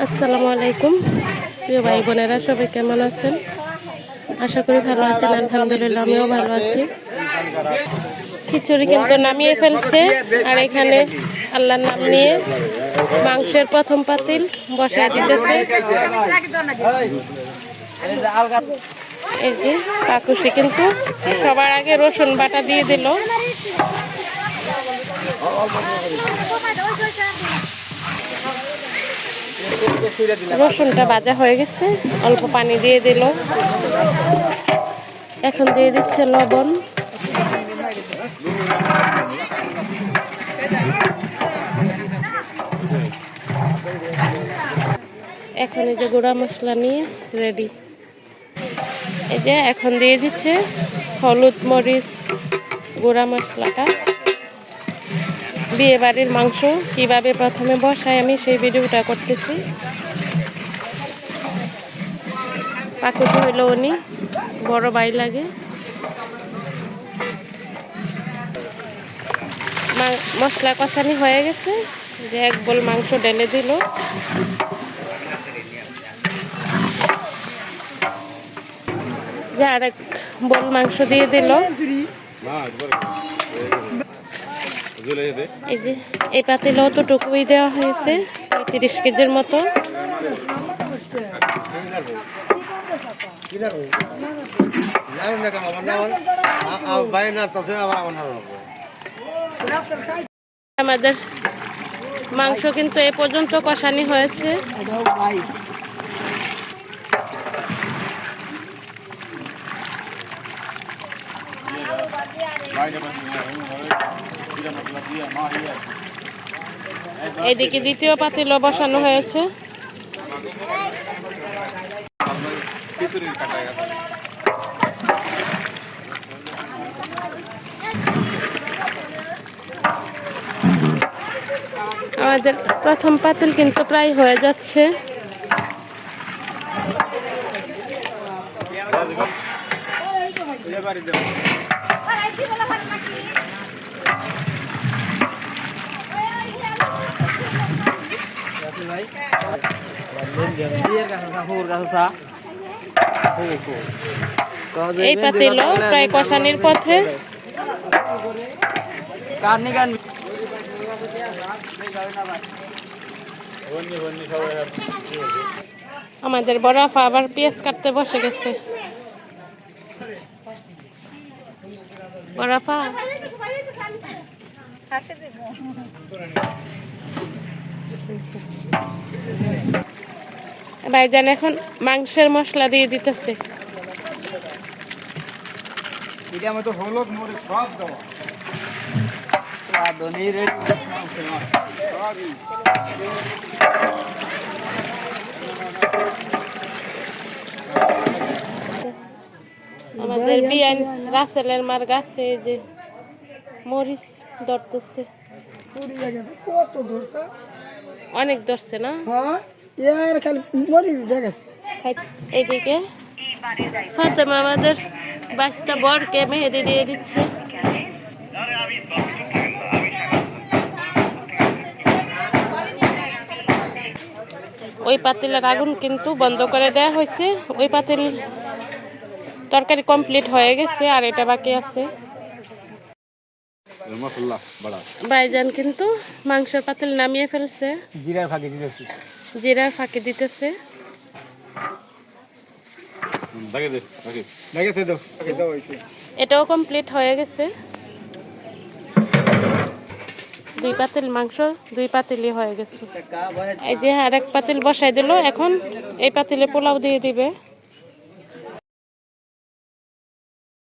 আসসালামু আলাইকুম প্রিয় ভাই বোনেরা, সবাই কেমন আছেন? আশা করি ভালো আছেন। আলহামদুলিল্লাহ, আমিও ভালো আছি। খিচুড়ি কিন্তু নামিয়ে ফেলছে, আর এখানে আল্লাহর নাম নিয়ে মাংসের প্রথম পাতিল বসায় দিতেছে। এই যে কাকুসি কিন্তু সবার আগে রসুন বাটা দিয়ে দিল। রসুনটা ভাজা হয়ে গেছে, অল্প পানি দিয়ে দিল। এখন দিয়ে দিচ্ছে লবণ। এখন এই যে গুঁড়া মশলা নিয়ে রেডি। এই যে এখন দিয়ে দিচ্ছে হলুদ মরিচ গুঁড়া মশলাটা। বিয়ে বাড়ির মাংস কিভাবে প্রথমে বসায় আমি সেই ভিডিওটা করতেছি। কাকুটি হইল উনি বড় ভাই লাগে। মশলা কষানি হয়ে গেছে, যে এক বল মাংস ঢেলে দিল। যে আরেক বল মাংস দিয়ে দিল। এই যে এই পাতিলে অতটুকুই দেওয়া হয়েছে, ৩৫ কেজির মতো। আমাদের মাংস কিন্তু এ পর্যন্ত কষানি হয়েছে। এদিকে দ্বিতীয় পাতিলও বসানো হয়েছে। আমাদের প্রথম পাতিল কিন্তু প্রায় হয়ে যাচ্ছে। এই পাতিল প্রায় কষানির পথে। আমাদের বড় আপা আবার পেঁয়াজ কাটতে বসে গেছে। বড় আপা ভাইজান এখন মাংসের মশলা দিয়ে দিতেছে। হলুদ মরিচ সব দেওয়া। আমাদের বিয়ান রাসেলের মার গাছে এই যে মরিচ ধরতেছে। অনেক ধরছে না? এইদিকে ফাতেমা আমাদের বাচ্চা বরকে মেহেদি দিয়ে দিচ্ছে। ওই পাতিলের আগুন কিন্তু বন্ধ করে দেয়া হয়েছে। ওই পাতিল তরকারি কমপ্লিট হয়ে গেছে, আর এটা বাকি আছে। ভাইজান কিন্তু মাংসের পাতিল নামিয়ে ফেলছে, জিরার ফাঁকি দিতেছে। এটাও কমপ্লিট হয়ে গেছে। দুই পাতিল মাংস, দুই পাতিলই হয়ে গেছে। এই যে আরেক পাতিল বসাই দিল। এখন এই পাতিলে পোলাও দিয়ে দিবে।